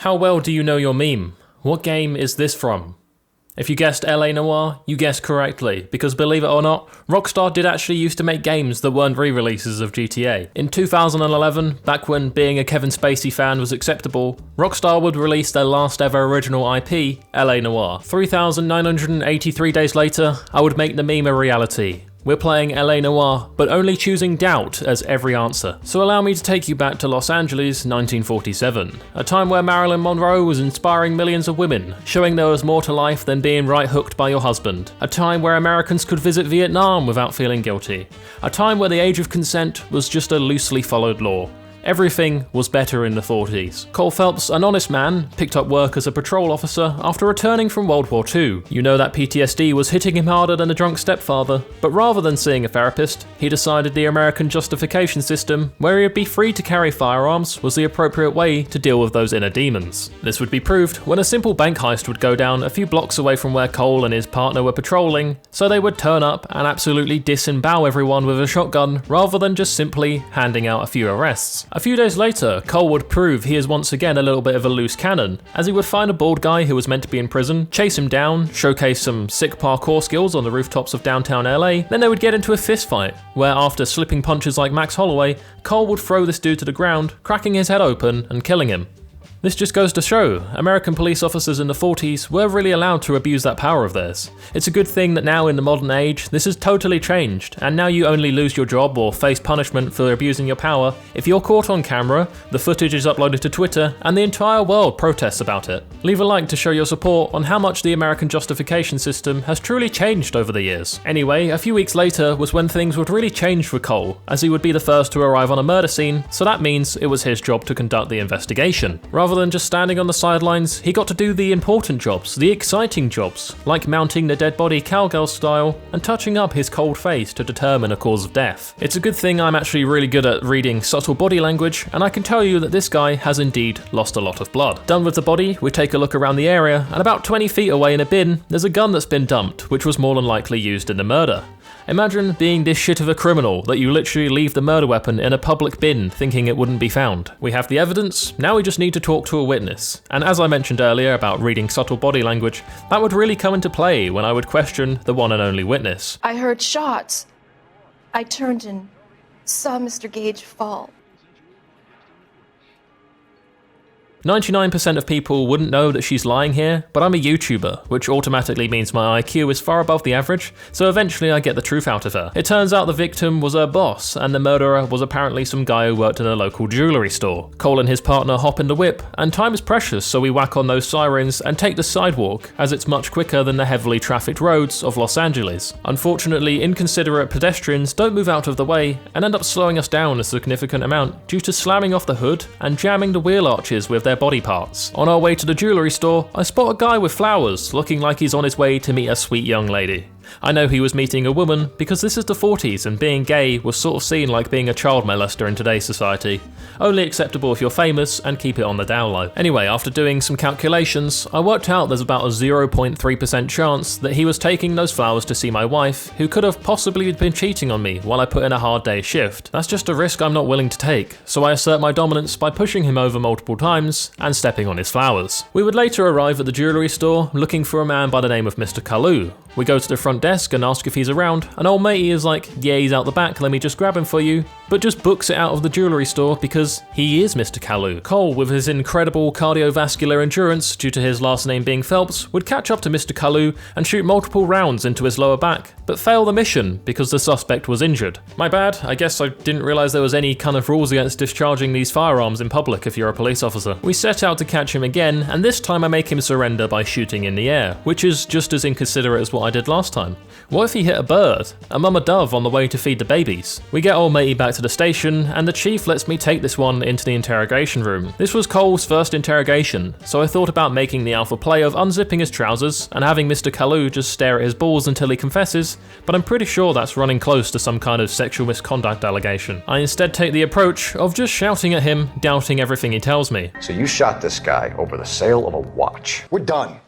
How well do you know your meme? What game is this from? If you guessed LA Noire, you guessed correctly, because believe it or not, Rockstar did actually used to make games that weren't re-releases of GTA. In 2011, back when being a Kevin Spacey fan was acceptable, Rockstar would release their last ever original IP, LA Noire. 3,983 days later, I would make the meme a reality. We're playing LA Noire, but only choosing doubt as every answer. So allow me to take you back to Los Angeles, 1947, a time where Marilyn Monroe was inspiring millions of women, showing there was more to life than being right hooked by your husband. A time where Americans could visit Vietnam without feeling guilty. A time where the age of consent was just a loosely followed law. Everything was better in the 40s. Cole Phelps, an honest man, picked up work as a patrol officer after returning from World War II. You know that PTSD was hitting him harder than a drunk stepfather, but rather than seeing a therapist, he decided the American justification system, where he'd be free to carry firearms, was the appropriate way to deal with those inner demons. This would be proved when a simple bank heist would go down a few blocks away from where Cole and his partner were patrolling, so they would turn up and absolutely disembowel everyone with a shotgun, rather than just simply handing out a few arrests. A few days later, Cole would prove he is once again a little bit of a loose cannon, as he would find a bald guy who was meant to be in prison, chase him down, showcase some sick parkour skills on the rooftops of downtown LA, then they would get into a fist fight, where after slipping punches like Max Holloway, Cole would throw this dude to the ground, cracking his head open and killing him. This just goes to show, American police officers in the 40s were really allowed to abuse that power of theirs. It's a good thing that now in the modern age, this has totally changed, and now you only lose your job or face punishment for abusing your power if you're caught on camera, the footage is uploaded to Twitter, and the entire world protests about it. Leave a like to show your support on how much the American justification system has truly changed over the years. Anyway, a few weeks later was when things would really change for Cole, as he would be the first to arrive on a murder scene, so that means it was his job to conduct the investigation. Rather than just standing on the sidelines, he got to do the important jobs, the exciting jobs, like mounting the dead body cowgirl style and touching up his cold face to determine a cause of death. It's a good thing I'm actually really good at reading subtle body language, and I can tell you that this guy has indeed lost a lot of blood. Done with the body, we take a look around the area, and about 20 feet away in a bin, there's a gun that's been dumped, which was more than likely used in the murder. Imagine being this shit of a criminal that you literally leave the murder weapon in a public bin thinking it wouldn't be found. We have the evidence, now we just need to talk to a witness. And as I mentioned earlier about reading subtle body language, that would really come into play when I would question the one and only witness. I heard shots. I turned and saw Mr. Gage fall. 99% of people wouldn't know that she's lying here, but I'm a YouTuber, which automatically means my IQ is far above the average, so eventually I get the truth out of her. It turns out the victim was her boss, and the murderer was apparently some guy who worked in a local jewellery store. Cole and his partner hop in the whip, and time is precious, so we whack on those sirens and take the sidewalk, as it's much quicker than the heavily trafficked roads of Los Angeles. Unfortunately, inconsiderate pedestrians don't move out of the way, and end up slowing us down a significant amount due to slamming off the hood and jamming the wheel arches with their body parts. On our way to the jewellery store, I spot a guy with flowers, looking like he's on his way to meet a sweet young lady. I know he was meeting a woman because this is the 40s and being gay was sort of seen like being a child molester in today's society. Only acceptable if you're famous and keep it on the down low. Anyway, after doing some calculations, I worked out there's about a 0.3% chance that he was taking those flowers to see my wife, who could have possibly been cheating on me while I put in a hard day's shift. That's just a risk I'm not willing to take, so I assert my dominance by pushing him over multiple times and stepping on his flowers. We would later arrive at the jewellery store looking for a man by the name of Mr. Løw. We go to the front desk and ask if he's around, and old matey is like, yeah, he's out the back, let me just grab him for you, but just books it out of the jewellery store because he is Mr. Løw. Cole, with his incredible cardiovascular endurance due to his last name being Phelps, would catch up to Mr. Løw and shoot multiple rounds into his lower back, but fail the mission because the suspect was injured. My bad, I guess I didn't realise there was any kind of rules against discharging these firearms in public if you're a police officer. We set out to catch him again, and this time I make him surrender by shooting in the air, which is just as inconsiderate as what I did last time. What if he hit a bird? A mama dove on the way to feed the babies? We get old matey back to the station, and the chief lets me take this one into the interrogation room. This was Cole's first interrogation, so I thought about making the alpha play of unzipping his trousers and having Mr. Løw just stare at his balls until he confesses, but I'm pretty sure that's running close to some kind of sexual misconduct allegation. I instead take the approach of just shouting at him, doubting everything he tells me. So you shot this guy over the sale of a watch. We're done.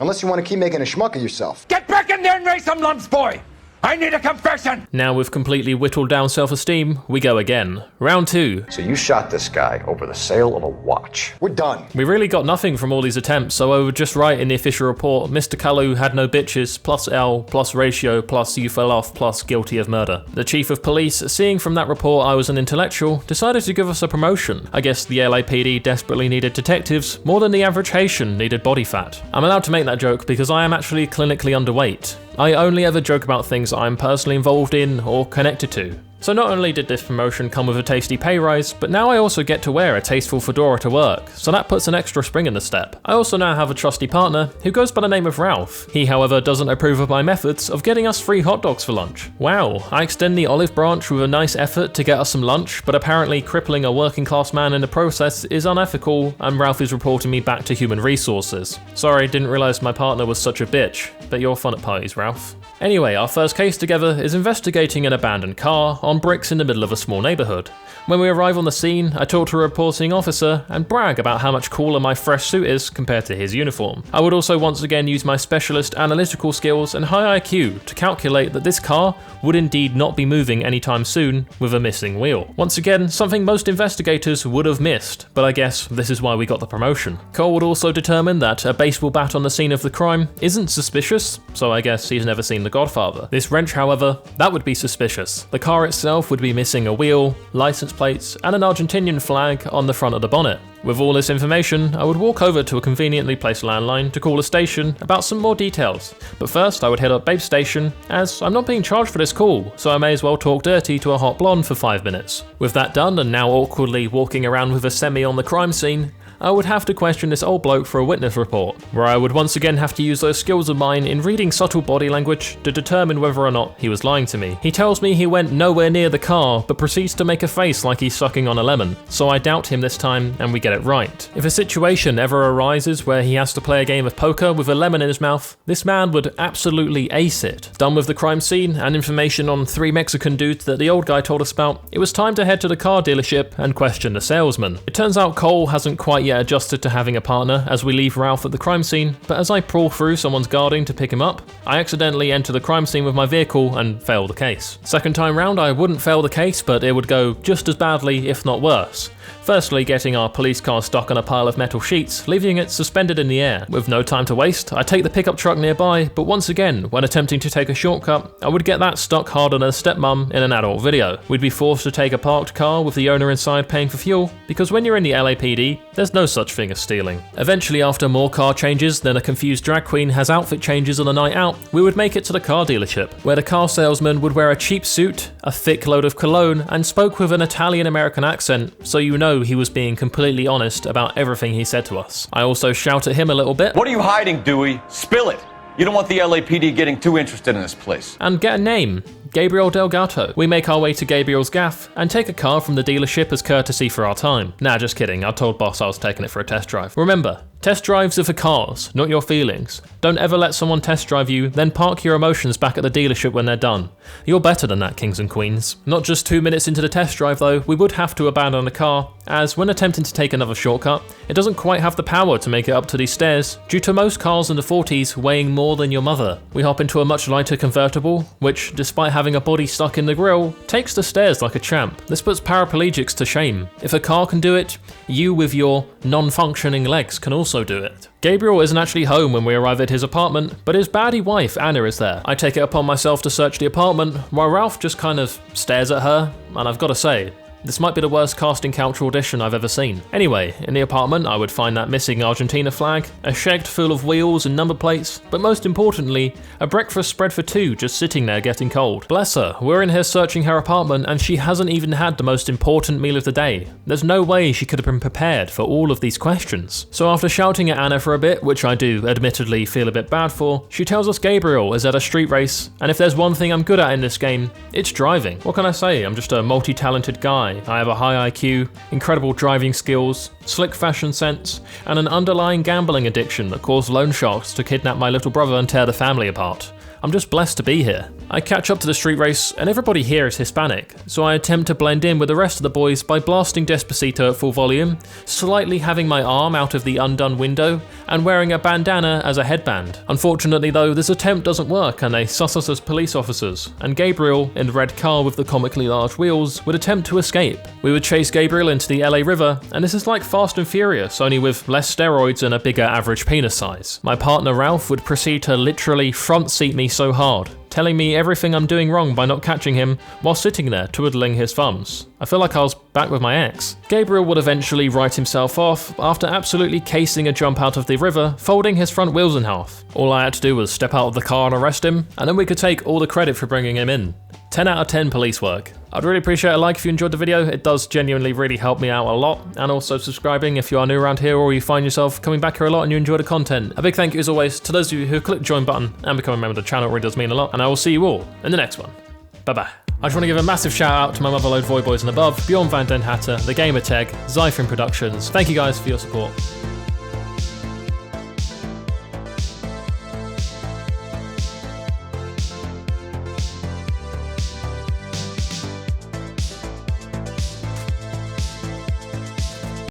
Unless you want to keep making a schmuck of yourself. Get back in there and raise some lumps, boy! I need a confession! Now with completely whittled down self-esteem, we go again. Round 2. So you shot this guy over the sale of a watch. We're done. We really got nothing from all these attempts, so I would just write in the official report, Mr. Kalu had no bitches, plus L, plus ratio, plus you fell off, plus guilty of murder. The chief of police, seeing from that report I was an intellectual, decided to give us a promotion. I guess the LAPD desperately needed detectives more than the average Haitian needed body fat. I'm allowed to make that joke because I am actually clinically underweight. I only ever joke about things I'm personally involved in or connected to. So not only did this promotion come with a tasty pay rise, but now I also get to wear a tasteful fedora to work, so that puts an extra spring in the step. I also now have a trusty partner who goes by the name of Ralph. He, however, doesn't approve of my methods of getting us free hot dogs for lunch. Wow, I extend the olive branch with a nice effort to get us some lunch, but apparently crippling a working class man in the process is unethical, and Ralph is reporting me back to human resources. Sorry, didn't realise my partner was such a bitch, but you're fun at parties, Ralph. Anyway, our first case together is investigating an abandoned car on bricks in the middle of a small neighbourhood. When we arrive on the scene, I talk to a reporting officer and brag about how much cooler my fresh suit is compared to his uniform. I would also once again use my specialist analytical skills and high IQ to calculate that this car would indeed not be moving anytime soon with a missing wheel. Once again, something most investigators would have missed, but I guess this is why we got the promotion. Cole would also determine that a baseball bat on the scene of the crime isn't suspicious, so I guess he's never seen The Godfather. This wrench, however, that would be suspicious. The car itself would be missing a wheel, license plates, and an Argentinian flag on the front of the bonnet. With all this information, I would walk over to a conveniently placed landline to call a station about some more details. But first, I would head up Babe's station, as I'm not being charged for this call, so I may as well talk dirty to a hot blonde for 5 minutes. With that done, and now awkwardly walking around with a semi on the crime scene, I would have to question this old bloke for a witness report, where I would once again have to use those skills of mine in reading subtle body language to determine whether or not he was lying to me. He tells me he went nowhere near the car, but proceeds to make a face like he's sucking on a lemon, so I doubt him this time and we get it right. If a situation ever arises where he has to play a game of poker with a lemon in his mouth, this man would absolutely ace it. Done with the crime scene and information on 3 Mexican dudes that the old guy told us about, it was time to head to the car dealership and question the salesman. It turns out Cole hasn't quite yet adjusted to having a partner as we leave Ralph at the crime scene, but as I crawl through someone's guarding to pick him up, I accidentally enter the crime scene with my vehicle and fail the case. Second time round I wouldn't fail the case, but it would go just as badly if not worse. Firstly, getting our police car stuck on a pile of metal sheets, leaving it suspended in the air. With no time to waste, I take the pickup truck nearby, but once again, when attempting to take a shortcut, I would get that stuck hard on a stepmom in an adult video. We'd be forced to take a parked car with the owner inside paying for fuel, because when you're in the LAPD, there's no such thing as stealing. Eventually, after more car changes than a confused drag queen has outfit changes on a night out, we would make it to the car dealership, where the car salesman would wear a cheap suit, a thick load of cologne, and spoke with an Italian-American accent, so you know he was being completely honest about everything he said to us. I also shout at him a little bit. What are you hiding, Dewey? Spill it! You don't want the LAPD getting too interested in this place. And get a name. Gabriel Delgato. We make our way to Gabriel's gaff and take a car from the dealership as courtesy for our time. Nah, just kidding. I told boss I was taking it for a test drive. Remember, test drives are for cars, not your feelings. Don't ever let someone test drive you, then park your emotions back at the dealership when they're done. You're better than that, kings and queens. Not just 2 minutes into the test drive though, we would have to abandon the car, as when attempting to take another shortcut, it doesn't quite have the power to make it up to these stairs, due to most cars in the 40s weighing more than your mother. We hop into a much lighter convertible, which, despite having a body stuck in the grille, takes the stairs like a champ. This puts paraplegics to shame. If a car can do it, you with your non-functioning legs can also do it. Gabriel isn't actually home when we arrive at his apartment, but his baddie wife, Anna, is there. I take it upon myself to search the apartment, while Ralph just kind of stares at her, and I've got to say, this might be the worst casting couch audition I've ever seen. Anyway, in the apartment I would find that missing Argentina flag, a shed full of wheels and number plates, but most importantly, a breakfast spread for 2 just sitting there getting cold. Bless her, we're in here searching her apartment and she hasn't even had the most important meal of the day. There's no way she could have been prepared for all of these questions. So after shouting at Anna for a bit, which I do admittedly feel a bit bad for, she tells us Gabriel is at a street race, and if there's one thing I'm good at in this game, it's driving. What can I say? I'm just a multi-talented guy. I have a high IQ, incredible driving skills, slick fashion sense, and an underlying gambling addiction that caused loan sharks to kidnap my little brother and tear the family apart. I'm just blessed to be here. I catch up to the street race, and everybody here is Hispanic, so I attempt to blend in with the rest of the boys by blasting Despacito at full volume, slightly having my arm out of the undone window, and wearing a bandana as a headband. Unfortunately though, this attempt doesn't work and they suss us as police officers, and Gabriel, in the red car with the comically large wheels, would attempt to escape. We would chase Gabriel into the LA River, and this is like Fast and Furious, only with less steroids and a bigger average penis size. My partner Ralph would proceed to literally front seat me so hard, telling me everything I'm doing wrong by not catching him while sitting there twiddling his thumbs. I feel like I was back with my ex. Gabriel would eventually write himself off after absolutely casing a jump out of the river, folding his front wheels in half. All I had to do was step out of the car and arrest him, and then we could take all the credit for bringing him in. 10 out of 10 police work. I'd really appreciate a like if you enjoyed the video, it does genuinely really help me out a lot, and also subscribing if you are new around here or you find yourself coming back here a lot and you enjoy the content. A big thank you as always to those of you who clicked the join button and become a member of the channel, it really does mean a lot, and I will see you all in the next one. Bye bye. I just want to give a massive shout out to my motherload Voiy Boys and above, Björn van den Hatter, TheGamerTeg, ZYFin Productions. Thank you guys for your support.